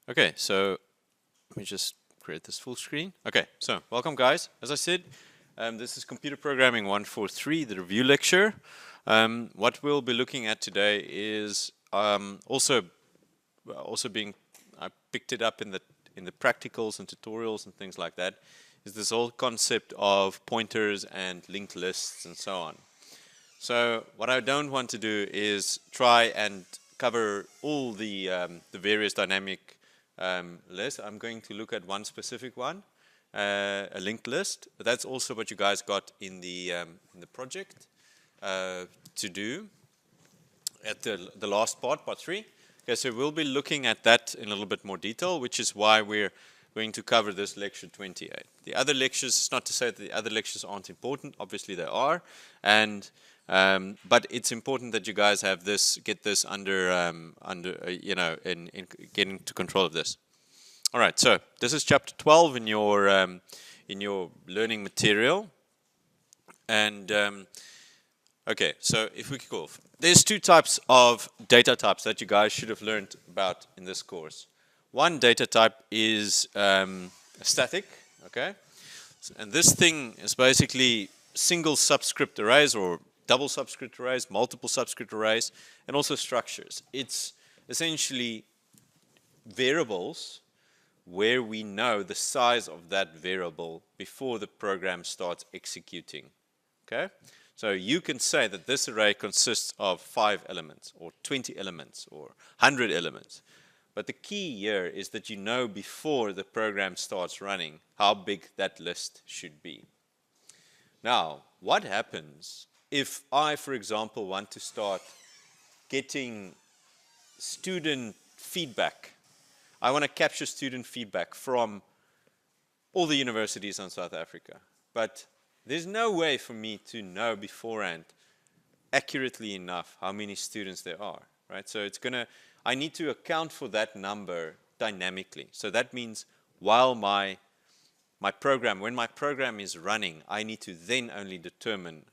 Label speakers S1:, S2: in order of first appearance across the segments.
S1: Okay, so let me just create this full screen. Okay, so welcome guys. As I said, this is Computer Programming 143, the review lecture. What we'll be looking at today is also being, I picked it up in the practicals and tutorials and things like that, is this whole concept of pointers and linked lists and so on. So what I don't want to do is try and cover all the various dynamic lists. I'm going to look at one specific one, a linked list. But that's also what you guys got in the project to do at the last part 3. Okay, so we'll be looking at that in a little bit more detail, which is why we're going to cover this lecture 28. The other lectures, it's not to say that the other lectures aren't important, obviously they are, and but it's important that you guys have this, get this under in getting to control of this. All right, so this is chapter 12 in your learning material, and okay, so if we kick off, there's two types of data types that you guys should have learned about in this course. One data type is static, okay, and this thing is basically single subscript arrays or double subscript arrays, multiple subscript arrays, and also structures. It's essentially variables where we know the size of that variable before the program starts executing, okay? So you can say that this array consists of 5 elements, or 20 elements, or 100 elements. But the key here is that you know before the program starts running how big that list should be. Now, what happens if I, for example, want to start getting student feedback? I want to capture student feedback from all the universities in South Africa, but there's no way for me to know beforehand accurately enough how many students there are, right? So I need to account for that number dynamically. So that means while when my program is running, I need to then only determine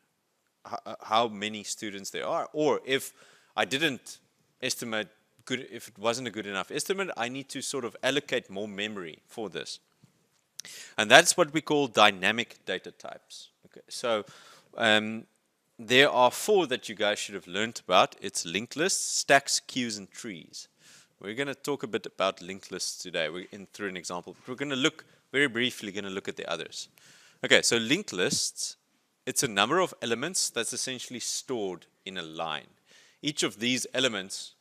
S1: how many students there are, or if I didn't estimate if it wasn't a good enough estimate, I need to sort of allocate more memory for this. And that's what we call dynamic data types. Okay, so there are 4 that you guys should have learned about. It's linked lists, stacks, queues, and trees. We're going to talk a bit about linked lists today. We're through an example, but we're going to look very briefly at the others. Okay, so linked lists, it's a number of elements that's essentially stored in a line. Each of these elements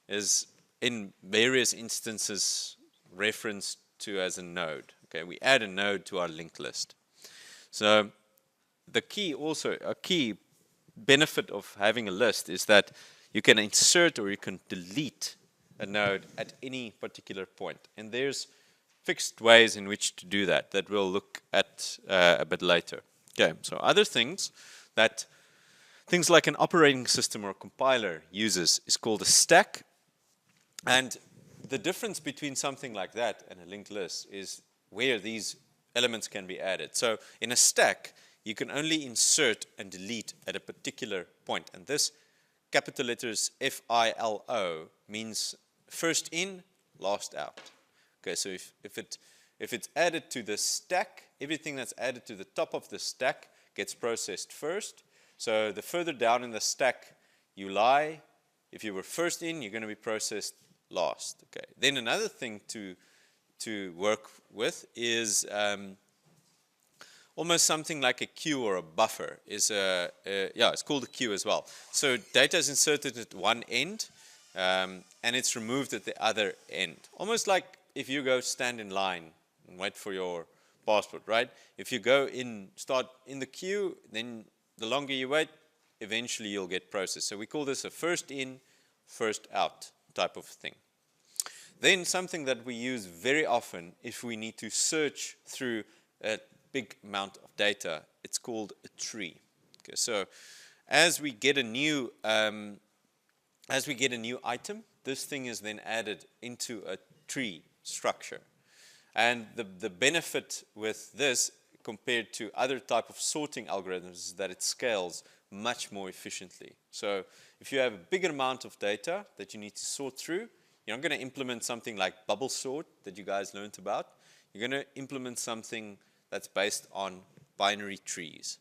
S1: is in various instances referenced to as a node. Okay, we add a node to our linked list. So a key benefit of having a list is that you can insert or you can delete a node at any particular point. And there's fixed ways in which to do that we'll look at a bit later. Okay, so other things like an operating system or a compiler uses is called a stack. And the difference between something like that and a linked list is where these elements can be added. So in a stack, you can only insert and delete at a particular point. And this capital letters FILO means first in, last out. Okay, so if it's added to the stack, everything that's added to the top of the stack gets processed first. So the further down in the stack you lie, if you were first in, you're going to be processed last. Okay. Then another thing to work with is almost something like a queue or a buffer. It's called a queue as well. So data is inserted at one end and it's removed at the other end. Almost like if you go stand in line and wait for your passport, right? If you start in the queue, then the longer you wait, eventually you'll get processed. So we call this a first in, first out type of thing. Then something that we use very often if we need to search through a big amount of data, it's called a tree. Okay, so as we get a new item, this thing is then added into a tree structure. And the benefit with this compared to other type of sorting algorithms is that it scales much more efficiently. So if you have a bigger amount of data that you need to sort through, You're not going to implement something like bubble sort that you guys learned about. You're going to implement something that's based on binary trees.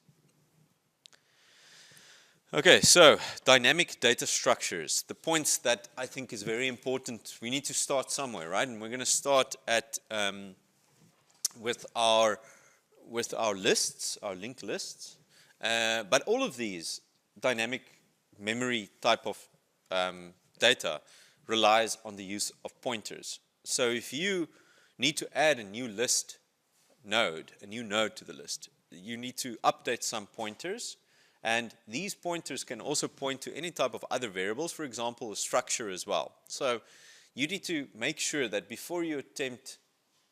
S1: Okay, so dynamic data structures. The points that I think is very important. We need to start somewhere, right? And we're going to start at with our lists, our linked lists. But all of these dynamic memory type of data relies on the use of pointers. So if you need to add a new list node, a new node to the list, you need to update some pointers. And these pointers can also point to any type of other variables, for example, a structure as well. So you need to make sure that before you attempt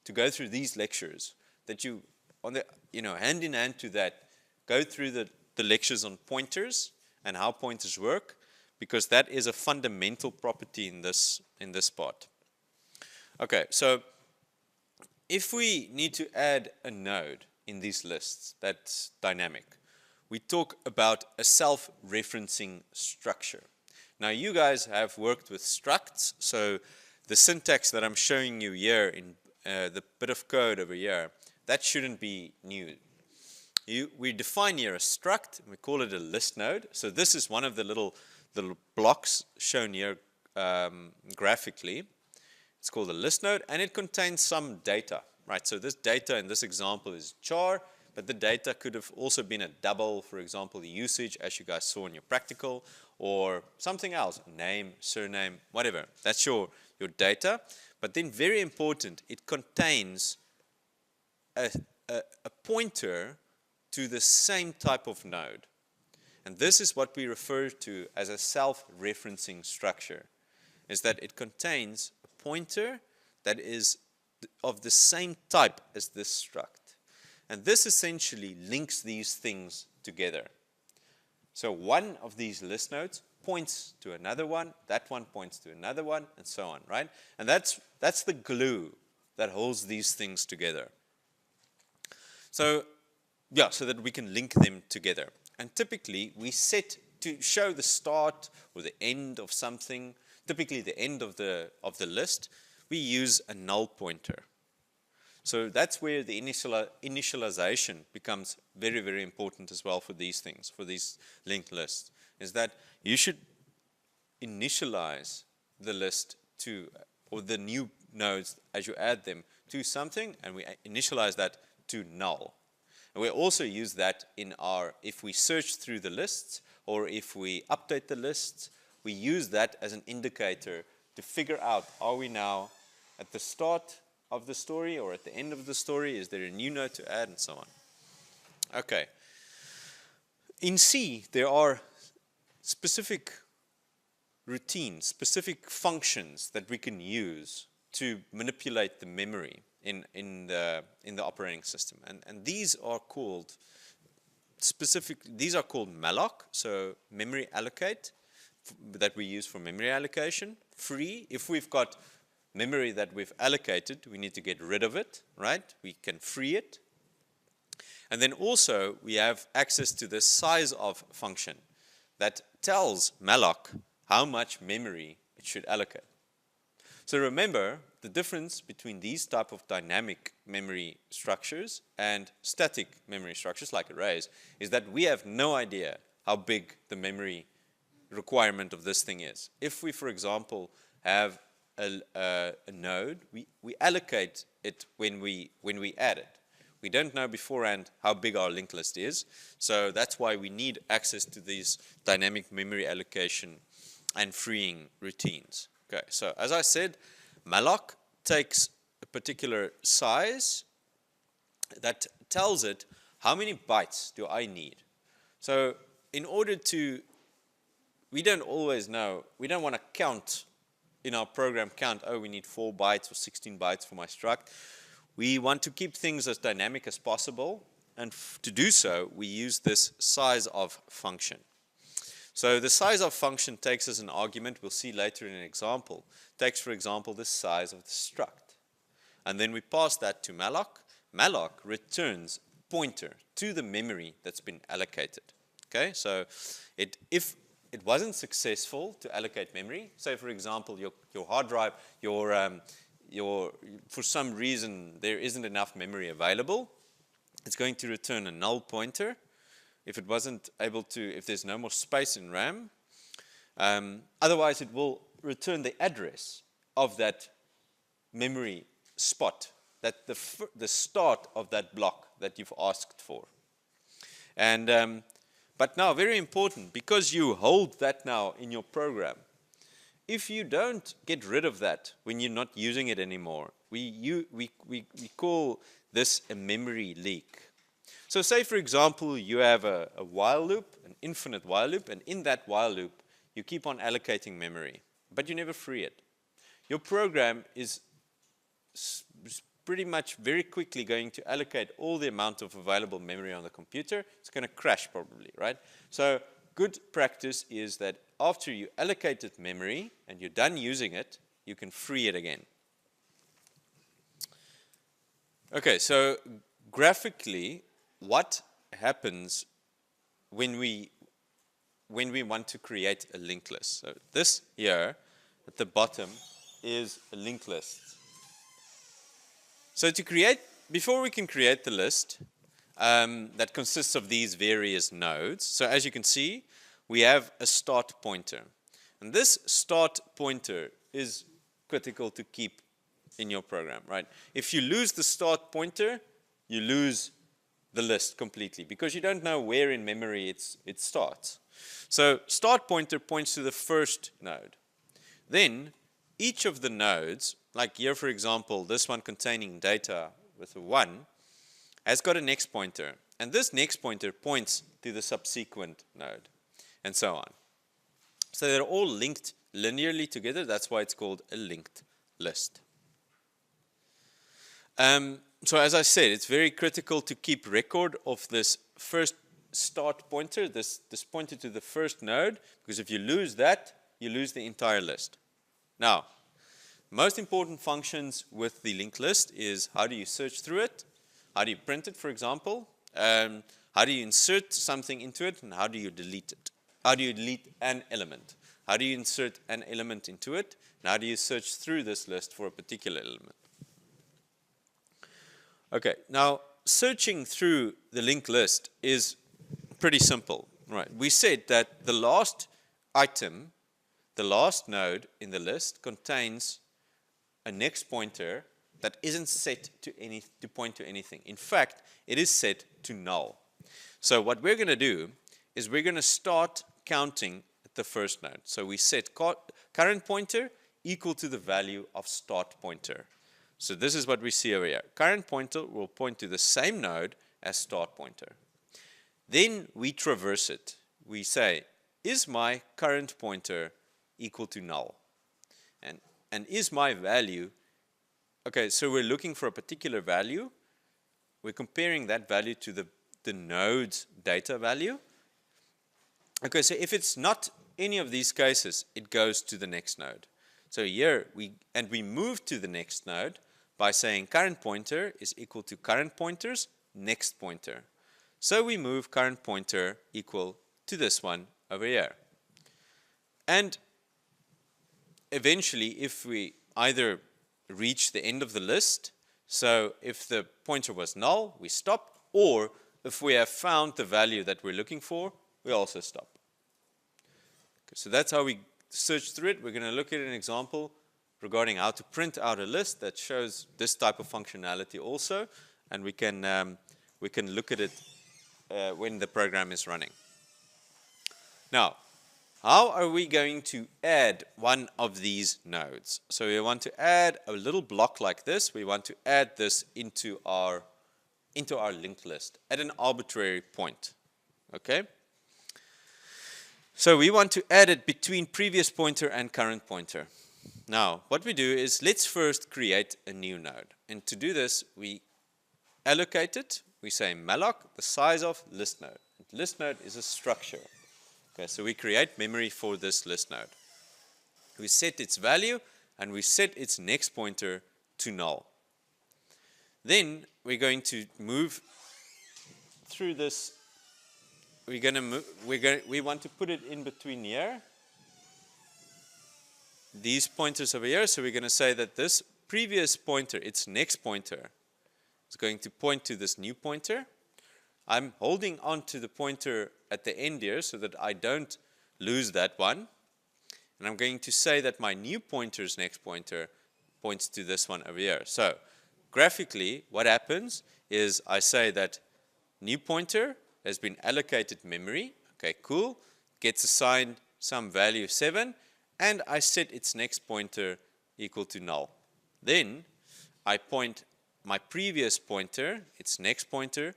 S1: to go through these lectures, that you, on the, hand in hand to that, go through the lectures on pointers and how pointers work, because that is a fundamental property in this part. Okay, so if we need to add a node in these lists that's dynamic, we talk about a self-referencing structure. Now, you guys have worked with structs, so the syntax that I'm showing you here in the bit of code over here, that shouldn't be new. We define here a struct, and we call it a list node. So this is one of the little blocks shown here graphically. It's called a list node, and it contains some data, right? So this data in this example is char, but the data could have also been a double, for example, the usage, as you guys saw in your practical, or something else, name, surname, whatever. That's your data. But then very important, it contains a pointer to the same type of node. And this is what we refer to as a self-referencing structure, is that it contains a pointer that is of the same type as this struct. And this essentially links these things together. So one of these list nodes points to another one, that one points to another one, and so on, right? And that's the glue that holds these things together. So, yeah, so that we can link them together. And typically, we set to show the start or the end of something, typically the end of the list, we use a null pointer. So that's where the initialization becomes very, very important as well for these things, for these linked lists, is that you should initialize the list to, or the new nodes as you add them to something, and we initialize that to null. And we also use that in if we search through the lists, or if we update the lists, we use that as an indicator to figure out, are we now at the start of the story or at the end of the story? Is there a new node to add, and so on? Okay. In C, there are specific routines, specific functions that we can use to manipulate the memory in the operating system. And these are called malloc, so memory allocate, that we use for memory allocation. Free, if we've got memory that we've allocated, we need to get rid of it, right? We can free it. And then also we have access to the sizeof function that tells malloc how much memory it should allocate. So remember, the difference between these type of dynamic memory structures and static memory structures like arrays is that we have no idea how big the memory requirement of this thing is. If we, for example, have a node, we allocate it when we add it. We don't know beforehand how big our linked list is, so that's why we need access to these dynamic memory allocation and freeing routines. Okay, so as I said, malloc takes a particular size that tells it how many bytes do I need. So in order to, we don't always know, we don't want to count in our program oh, we need 4 bytes or 16 bytes for my struct. We want to keep things as dynamic as possible, and to do so, we use this sizeof function. So the sizeof function takes as an argument, we'll see later in an example, takes, for example, the size of the struct. And then we pass that to malloc. Malloc returns a pointer to the memory that's been allocated. Okay, so if it wasn't successful to allocate memory. Say, for example, your hard drive, for some reason there isn't enough memory available, it's going to return a null pointer. If it wasn't able to, if there's no more space in RAM, otherwise it will return the address of that memory spot, that the start of that block that you've asked for. And but now, very important, because you hold that now in your program, if you don't get rid of that when you're not using it anymore, we call this a memory leak. So say, for example, you have a while loop, an infinite while loop, and in that while loop, you keep on allocating memory, but you never free it. Your program is pretty much very quickly going to allocate all the amount of available memory on the computer. It's going to crash probably, right? So good practice is that after you allocated memory and you're done using it, you can free it again. Okay, so graphically, what happens when we want to create a linked list? So this here at the bottom is a linked list. So before we can create the list that consists of these various nodes, so as you can see, we have a start pointer. And this start pointer is critical to keep in your program, right? If you lose the start pointer, you lose the list completely because you don't know where in memory it starts. So start pointer points to the first node. Then each of the nodes, like here for example, this one containing data with a 1, has got a next pointer. And this next pointer points to the subsequent node, and so on. So they're all linked linearly together. That's why it's called a linked list. So as I said, it's very critical to keep record of this first start pointer, this pointer to the first node, because if you lose that, you lose the entire list. Now, most important functions with the linked list is how do you search through it, how do you print it, for example, how do you insert something into it, and how do you delete it? How do you delete an element? How do you insert an element into it, and how do you search through this list for a particular element? Okay, now searching through the linked list is pretty simple, right? We said that the last item, the last node in the list contains a next pointer that isn't set to point to anything. In fact, it is set to null. So what we're going to do is we're going to start counting at the first node. So we set current pointer equal to the value of start pointer. So this is what we see over here. Current pointer will point to the same node as start pointer. Then we traverse it. We say, is my current pointer equal to null? And is my value, okay, so we're looking for a particular value. We're comparing that value to the node's data value. Okay, so if it's not any of these cases, it goes to the next node. So here, we move to the next node by saying current pointer is equal to current pointer's next pointer. So we move current pointer equal to this one over here. And eventually, if we either reach the end of the list, so if the pointer was null, we stop, or if we have found the value that we're looking for, we also stop. Okay, so that's how we search through it. We're going to look at an example regarding how to print out a list that shows this type of functionality also, and we can look at it when the program is running. Now, how are we going to add one of these nodes? So we want to add a little block like this. We want to add this into our linked list at an arbitrary point. Okay? So we want to add it between previous pointer and current pointer. Now, what we do is let's first create a new node. And to do this, we allocate it. We say malloc, the size of list node. List node is a structure. Okay, so we create memory for this list node. We set its value and we set its next pointer to null. Then we're going to move through this we want to put it in between here. These pointers over here, so we're going to say that this previous pointer, its next pointer, is going to point to this new pointer. I'm holding on to the pointer at the end here so that I don't lose that one. And I'm going to say that my new pointer's next pointer points to this one over here. So graphically, what happens is I say that new pointer has been allocated memory. Okay, cool. Gets assigned some value 7. And I set its next pointer equal to null. Then I point my previous pointer, its next pointer,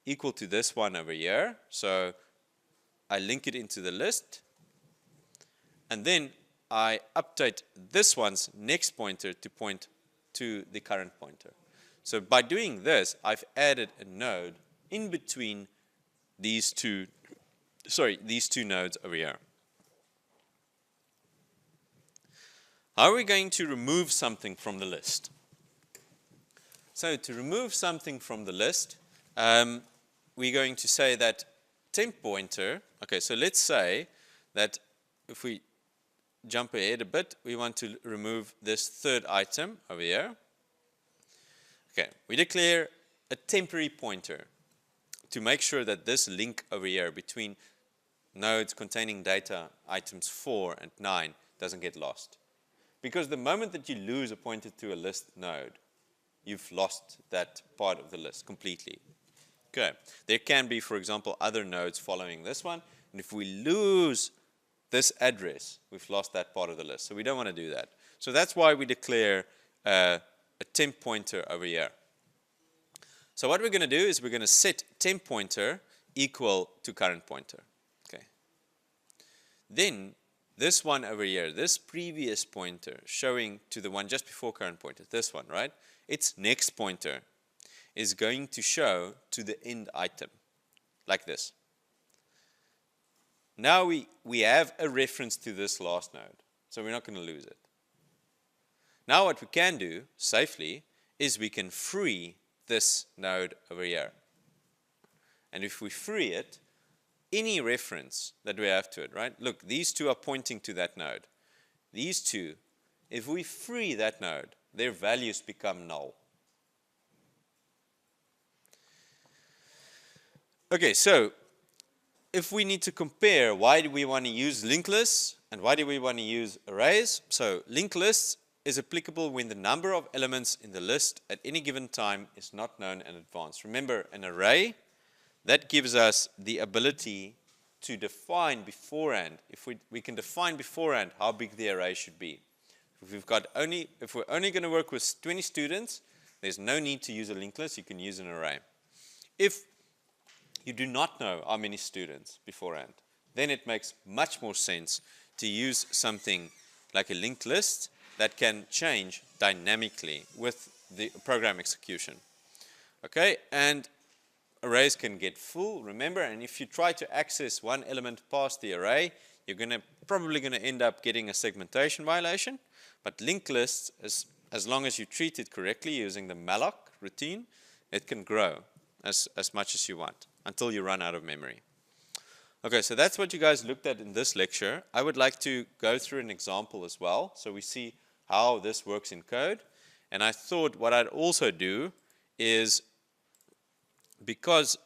S1: equal to this one over here. So I link it into the list. And then I update this one's next pointer to point to the current pointer. So by doing this, I've added a node in between these two nodes over here. How are we going to remove something from the list? So to remove something from the list, we're going to say that temp pointer, okay, so let's say that if we jump ahead a bit, we want to remove this third item over here. Okay, we declare a temporary pointer to make sure that this link over here between nodes containing data items 4 and 9 doesn't get lost. Because the moment that you lose a pointer to a list node, you've lost that part of the list completely. Okay. There can be, for example, other nodes following this one. And if we lose this address, we've lost that part of the list. So we don't want to do that. So that's why we declare a temp pointer over here. So what we're going to do is we're going to set temp pointer equal to current pointer. Okay. Then this one over here, this previous pointer showing to the one just before current pointer, this one, right? Its next pointer is going to show to the end item, like this. Now we have a reference to this last node, so we're not going to lose it. Now what we can do safely is we can free this node over here. And if we free it, any reference that we have to it, right? Look, these two are pointing to that node. These two, if we free that node, their values become null. Okay, so if we need to compare why do we want to use linked lists and why do we want to use arrays, so linked lists is applicable when the number of elements in the list at any given time is not known in advance. Remember, an array, that gives us the ability to define beforehand, if we can define beforehand how big the array should be. If we're only going to work with 20 students, there's no need to use a linked list, you can use an array. If you do not know how many students beforehand, then it makes much more sense to use something like a linked list that can change dynamically with the program execution. Okay, and arrays can get full, remember, and if you try to access one element past the array, you're probably going to end up getting a segmentation violation. But linked lists, as long as you treat it correctly using the malloc routine, it can grow as much as you want until you run out of memory. Okay, so that's what you guys looked at in this lecture. I would like to go through an example as well, so we see how this works in code. And I thought what I'd also do is, because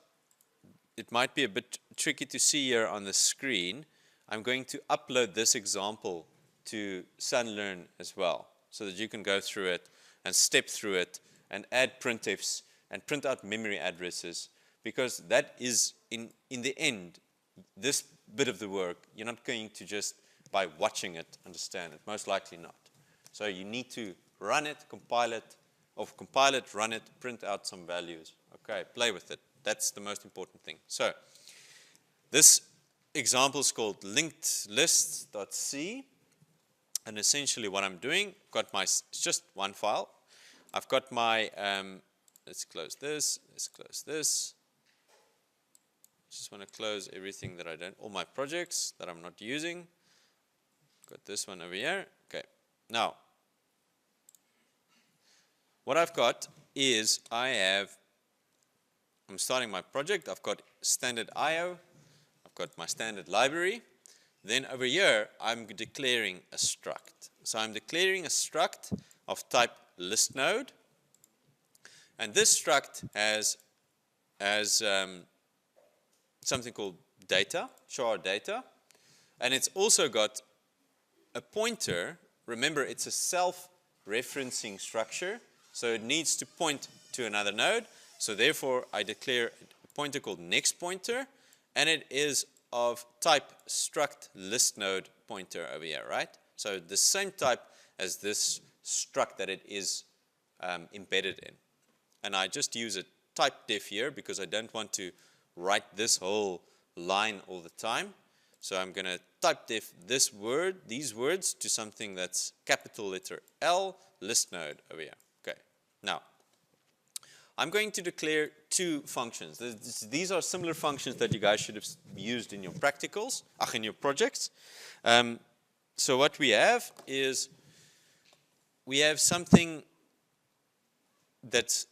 S1: it might be a bit tricky to see here on the screen, I'm going to upload this example to Sunlearn as well, so that you can go through it and step through it and add printfs and print out memory addresses, because that is, in the end, this bit of the work, you're not going to just, by watching it, understand it. Most likely not. So you need to run it, compile it, run it, print out some values. Okay, play with it. That's the most important thing. So this example is called linkedlist.c. And essentially what I'm doing, it's just one file. I've got my, let's close this. Just want to close everything that I don't, all my projects that I'm not using. Got this one over here. Okay. Now, what I've got is I'm starting my project. I've got standard IO got my standard library. Then over here, I'm declaring a struct. So I'm declaring a struct of type list node. And this struct has something called data, char data. And it's also got a pointer. Remember, it's a self-referencing structure. So it needs to point to another node. So therefore, I declare a pointer called next pointer. And it is of type struct list node pointer over here, right? So the same type as this struct that it is embedded in. And I just use a type def here because I don't want to write this whole line all the time. So I'm going to type def these words to something that's capital letter L, list node over here. Okay. Now, I'm going to declare two functions. These are similar functions that you guys should have used in your practicals, in your projects. So what we have is we have something that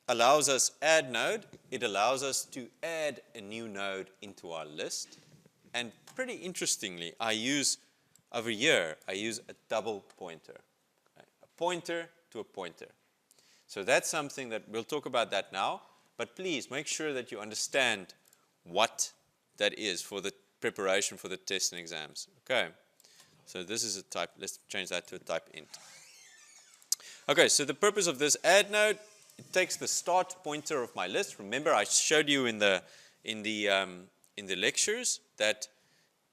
S1: allows us add node. It allows us to add a new node into our list. And pretty interestingly, over here, I use a double pointer. Okay? A pointer to a pointer. So that's something that we'll talk about that now, but please make sure that you understand what that is for the preparation for the tests and exams. Okay, so this is a type, let's change that to a type int. Okay, so the purpose of this add node, it takes the start pointer of my list. Remember, I showed you in the lectures that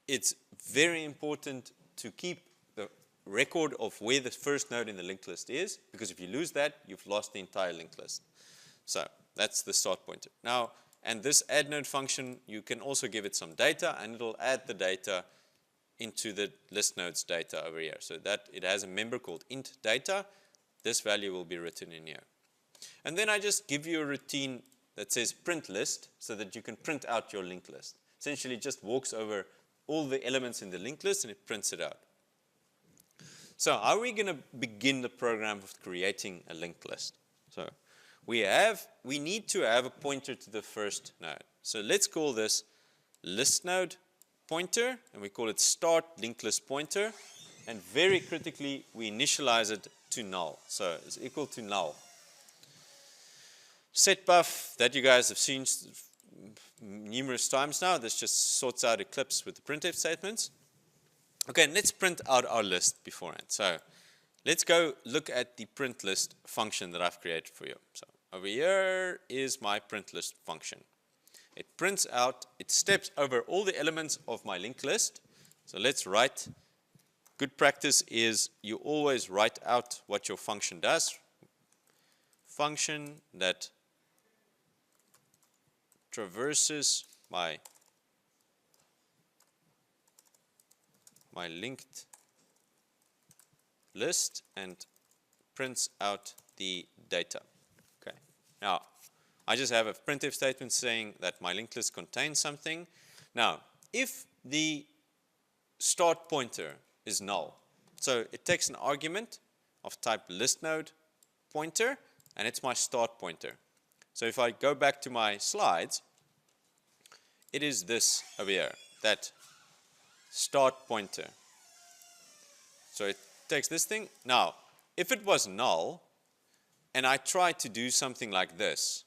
S1: it's very important to keep the record of where the first node in the linked list is, because if you lose that, you've lost the entire linked list. So that's the start pointer. Now, and this add node function, you can also give it some data, and it'll add the data into the list node's data over here. So that it has a member called int data. This value will be written in here. And then I just give you a routine that says print list so that you can print out your linked list. Essentially, it just walks over all the elements in the linked list and it prints it out. So how are we going to begin the program of creating a linked list? So we need to have a pointer to the first node. So let's call this list node pointer, and we call it start linked list pointer. And very critically, we initialize it to null. So it's equal to null. Setbuff, that you guys have seen numerous times now. This just sorts out Eclipse with the printf statements. Okay, and let's print out our list beforehand. So let's go look at the print list function that I've created for you. So over here is my print list function. It prints out, it steps over all the elements of my linked list. So let's write. Good practice is you always write out what your function does. Function that traverses my linked list and prints out the data. Okay. Now, I just have a printf statement saying that my linked list contains something. Now, if the start pointer is null, so it takes an argument of type list node pointer, and it's my start pointer. So if I go back to my slides, it is this over here, that start pointer. So it takes this thing. Now, if it was null, and I try to do something like this,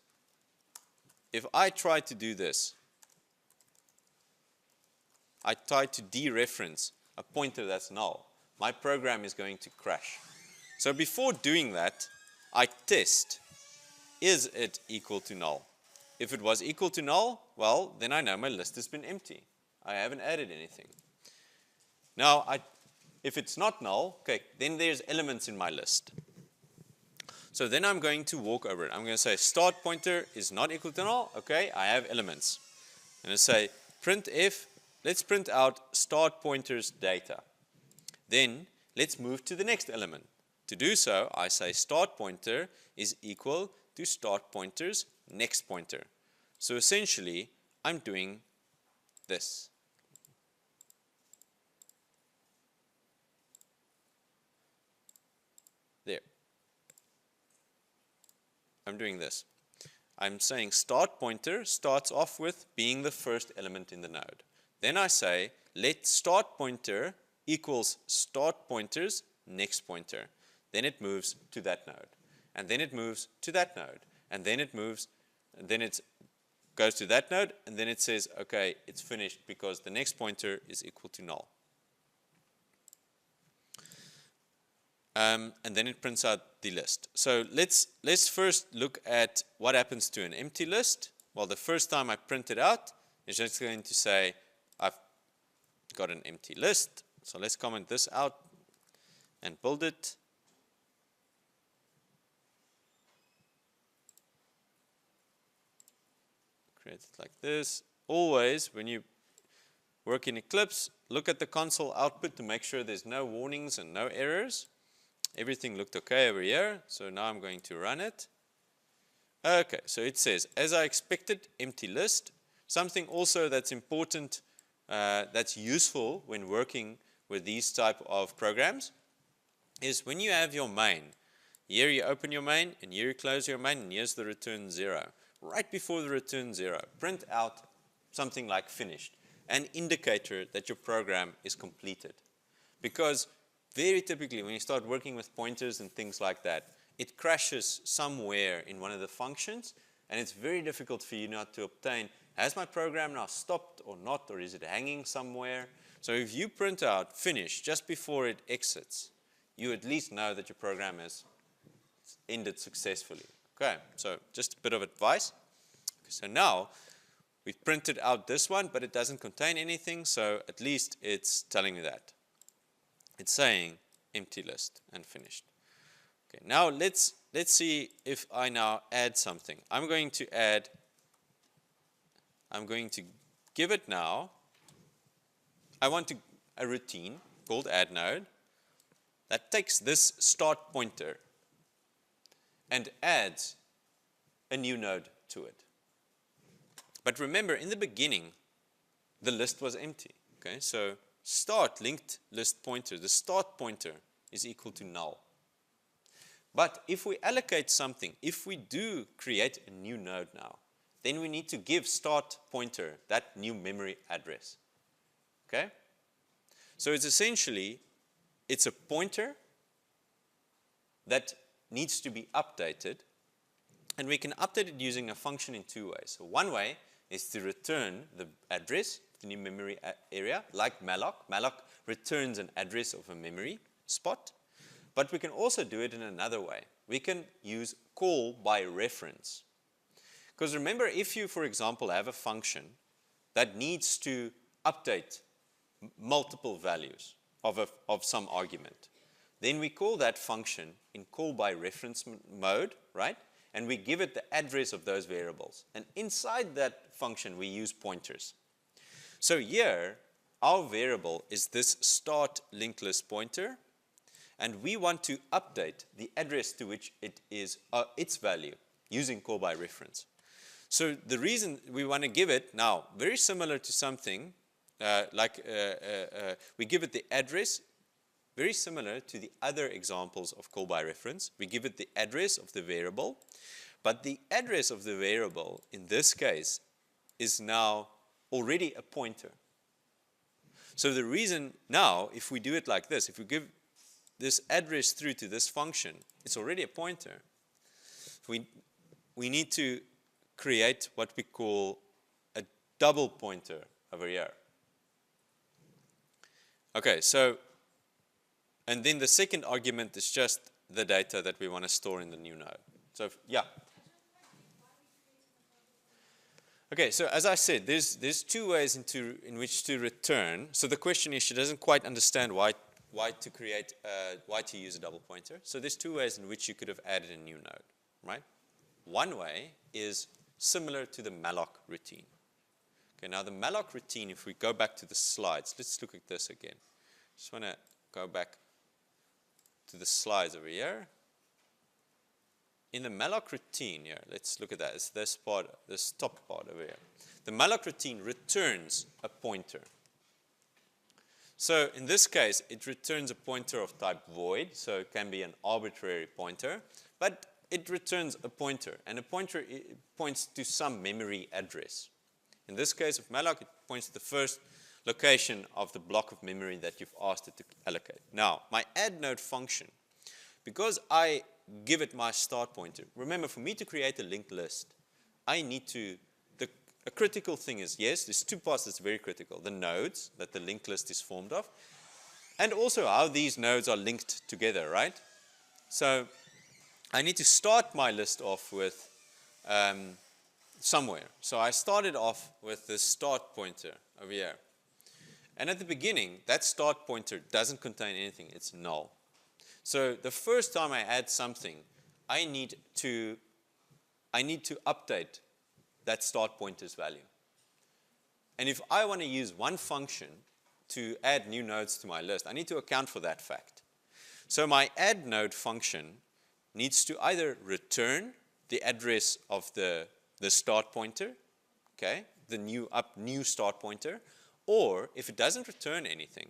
S1: if I try to do this, I try to dereference a pointer that's null, my program is going to crash. So before doing that, I test, is it equal to null? If it was equal to null, well, then I know my list has been empty. I haven't added anything. Now, if it's not null, okay, then there's elements in my list. So then I'm going to walk over it. I'm going to say start pointer is not equal to null. Okay, I have elements. I'm going to say printf, let's print out start pointer's data. Then let's move to the next element. To do so, I say start pointer is equal to start pointer's next pointer. So essentially, I'm doing this. There. I'm doing this. I'm saying start pointer starts off with being the first element in the node. Then I say, let start pointer equals start pointer's next pointer. Then it moves to that node. And then it moves to that node. And then it moves, and then it goes to that node, and then it says, okay, it's finished because the next pointer is equal to null. And then it prints out the list. So let's first look at what happens to an empty list. Well, the first time I print it out, it's just going to say, I've got an empty list. So let's comment this out and build it. Create it like this. Always, when you work in Eclipse, look at the console output to make sure there's no warnings and no errors. Everything looked okay over here, so now I'm going to run it. Okay, so it says, as I expected, empty list. Something also that's important, that's useful when working with these type of programs, is when you have your main, here you open your main, and here you close your main, and here's the return 0. Right before the return 0, print out something like finished, an indicator that your program is completed. Because very typically, when you start working with pointers and things like that, it crashes somewhere in one of the functions, and it's very difficult for you not to obtain, has my program now stopped or not, or is it hanging somewhere? So if you print out finish just before it exits, you at least know that your program has ended successfully. Okay, so just a bit of advice. Okay, so now, we've printed out this one, but it doesn't contain anything, so at least it's telling me that. It's saying empty list and finished. Okay, now let's see if I now add something. I'm going to give it now, I want a routine called add node that takes this start pointer and adds a new node to it. But remember, in the beginning, the list was empty. Okay, so start linked list pointer, the start pointer is equal to null. But if we allocate something, if we do create a new node now, then we need to give start pointer that new memory address. Okay? So it's essentially, it's a pointer that needs to be updated, and we can update it using a function in two ways. So one way is to return the address, the new memory area, like malloc. Malloc returns an address of a memory spot, but we can also do it in another way. We can use call by reference. Because remember, if you, for example, have a function that needs to update multiple values of some argument, then we call that function in call by reference mode, right? And we give it the address of those variables. And inside that function, we use pointers. So here, our variable is this start linked list pointer, and we want to update the address to which it is its value using call by reference. So the reason we want to give it now, very similar to something we give it the address, very similar to the other examples of call by reference. We give it the address of the variable, but the address of the variable in this case is now already a pointer. So the reason now, if we do it like this, if we give this address through to this function, it's already a pointer. We need to create what we call a double pointer over here. Okay, so, and then the second argument is just the data that we want to store in the new node. So, yeah. Okay, so as I said, there's two ways in which to return. So the question is, she doesn't quite understand why to use a double pointer. So there's two ways in which you could have added a new node, right? One way is similar to the malloc routine. Okay, now the malloc routine, if we go back to the slides, let's look at this again. Just want to go back to the slides over here. In the malloc routine here, let's look at that. It's this part, this top part over here. The malloc routine returns a pointer. So in this case, it returns a pointer of type void, so it can be an arbitrary pointer, but it returns a pointer, and a pointer points to some memory address. In this case of malloc, it points to the first location of the block of memory that you've asked it to allocate. Now, my add node function, because I give it my start pointer, remember, for me to create a linked list, I need to, a critical thing is, yes, there's two parts that's very critical. The nodes that the linked list is formed of, and also how these nodes are linked together, right? So I need to start my list off with somewhere. So I started off with the start pointer over here. And at the beginning, that start pointer doesn't contain anything. It's null. So the first time I add something, I need to update that start pointer's value. And if I want to use one function to add new nodes to my list, I need to account for that fact. So my add node function needs to either return the address of the start pointer, okay, the new start pointer, or if it doesn't return anything,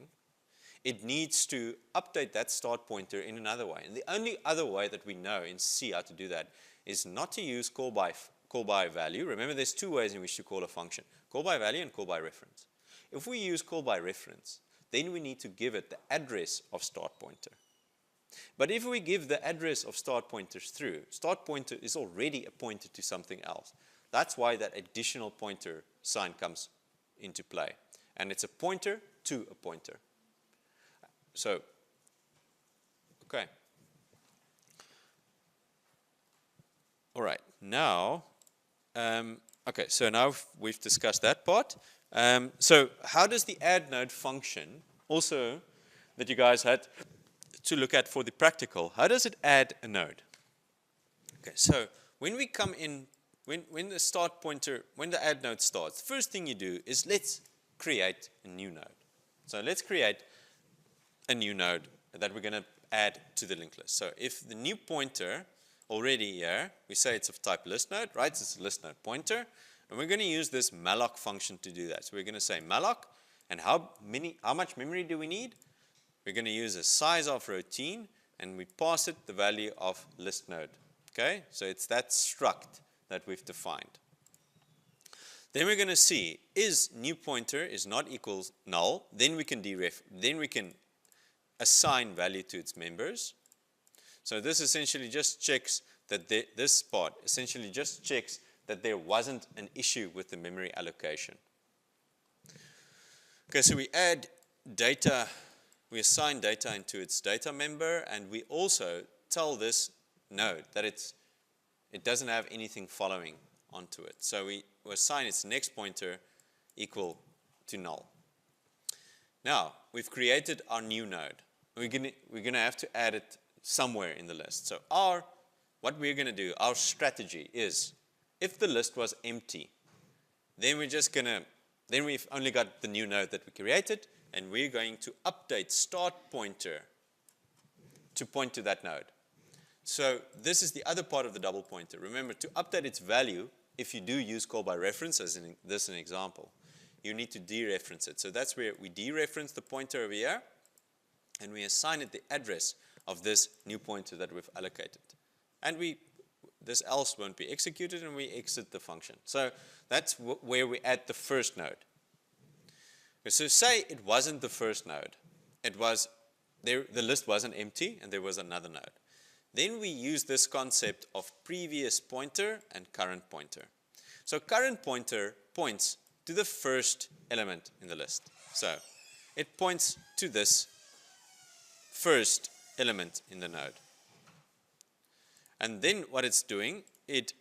S1: it needs to update that start pointer in another way. And the only other way that we know in C how to do that is not to use call by value. Remember, there's two ways in which to call a function: call by value and call by reference. If we use call by reference, then we need to give it the address of start pointer. But if we give the address of start pointers through, start pointer is already a pointer to something else. That's why that additional pointer sign comes into play. And it's a pointer to a pointer. So, okay. All right, now, okay, so now we've discussed that part. So how does the add node function, also that you guys had to look at for the practical, how does it add a node? Okay, so when we come in, when the start pointer, when the add node starts, the first thing you do is let's create a new node. So let's create a new node that we're going to add to the linked list. So if the new pointer already here, we say it's of type list node, right? It's a list node pointer. And we're going to use this malloc function to do that. So we're going to say malloc, and how much memory do we need? We're going to use a sizeof routine, and we pass it the value of list node. Okay? So it's that struct that we've defined. Then we're going to see, is new pointer is not equals null, then we can assign value to its members. So this essentially just checks that this part essentially just checks that there wasn't an issue with the memory allocation. Okay, so we add data, we assign data into its data member, and we also tell this node that it doesn't have anything following onto it. So we assign its next pointer equal to null. Now, we've created our new node. We're going to have to add it somewhere in the list. So what we're going to do, our strategy is, if the list was empty, then we've only got the new node that we created, and we're going to update start pointer to point to that node. So this is the other part of the double pointer. Remember, to update its value, if you do use call by reference, as in this an example, you need to dereference it. So that's where we dereference the pointer over here, and we assign it the address of this new pointer that we've allocated. And this else won't be executed, and we exit the function. So that's where we add the first node. So say it wasn't the first node. The list wasn't empty, and there was another node. Then we use this concept of previous pointer and current pointer. So current pointer points to the first element in the list. So it points to this first element in the node. And then what it's doing, it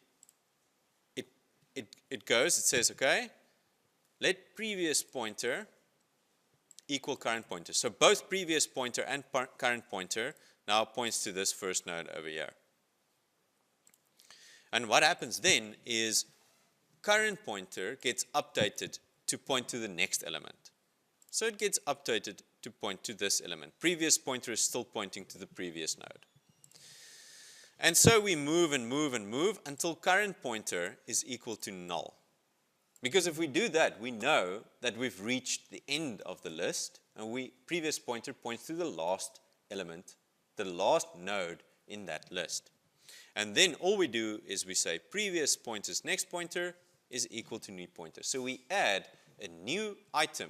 S1: says, okay, let previous pointer equal current pointer. So both previous pointer and current pointer now points to this first node over here. And what happens then is current pointer gets updated to point to the next element. So it gets updated to point to this element. Previous pointer is still pointing to the previous node. And so we move and move and move until current pointer is equal to null. Because if we do that, we know that we've reached the end of the list, and previous pointer points to the last element, the last node in that list. And then all we do is we say previous pointer's next pointer is equal to new pointer. So we add a new item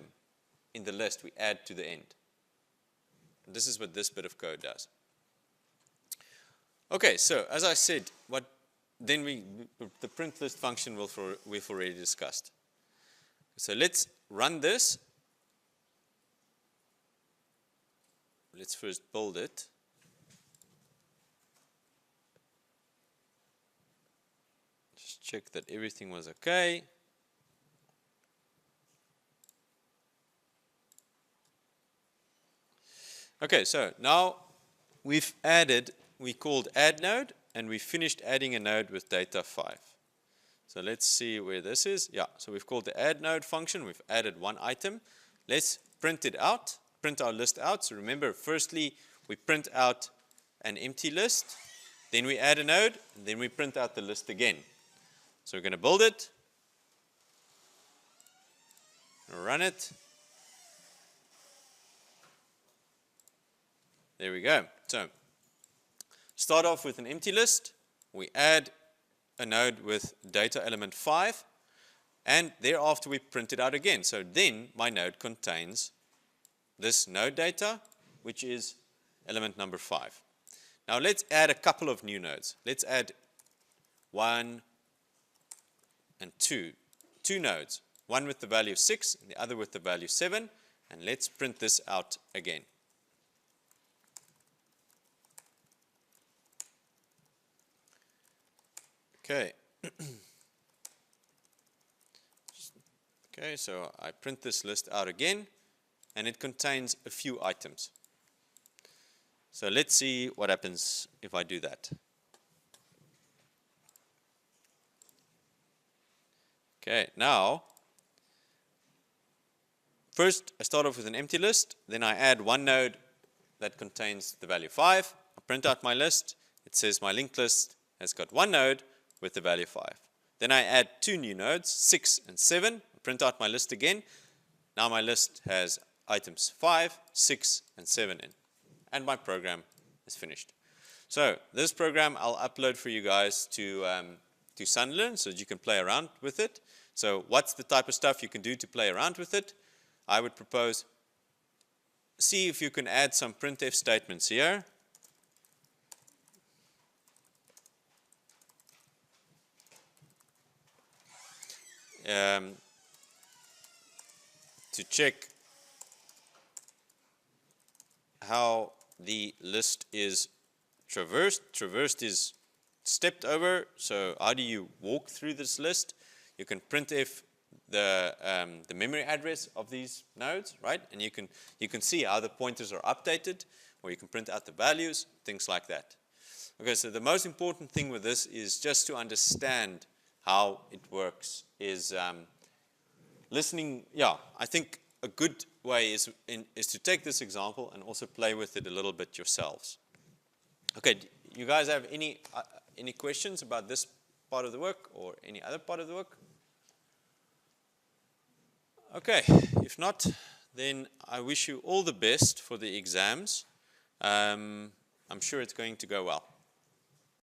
S1: in the list, we add to the end. And this is what this bit of code does. Okay, so as I said, the print list function we've already discussed. So let's run this. Let's first build it. Just check that everything was okay. Okay, so now we called add node, and we finished adding a node with data 5. So let's see where this is. Yeah, so we've called the add node function. We've added one item. Let's print it out, print our list out. So remember, firstly, we print out an empty list. Then we add a node, and then we print out the list again. So we're going to build it, run it. There we go. So start off with an empty list. We add a node with data element 5, and thereafter we print it out again. So then my node contains this node data, which is element number 5. Now let's add a couple of new nodes. Let's add 1 and 2. Two nodes, one with the value 6 and the other with the value 7, and let's print this out again. Okay. Okay, so I print this list out again, and it contains a few items. So let's see what happens if I do that. Okay, now, first I start off with an empty list, then I add one node that contains the value 5. I print out my list. It says my linked list has got one node with the value 5. Then I add two new nodes, 6 and 7. Print out my list again. Now my list has items 5, 6, and 7 in. And my program is finished. So this program I'll upload for you guys to Sunlearn so that you can play around with it. So what's the type of stuff you can do to play around with it? I would propose, see if you can add some printf statements here. To check how the list is traversed. Traversed is stepped over. So how do you walk through this list? You can printf the memory address of these nodes, right? And you can see how the pointers are updated, or you can print out the values, things like that. Okay, so the most important thing with this is just to understand how it works is listening. Yeah, I think a good way is to take this example and also play with it a little bit yourselves. Okay, you guys have any questions about this part of the work or any other part of the work? Okay, if not, then I wish you all the best for the exams. I'm sure it's going to go well.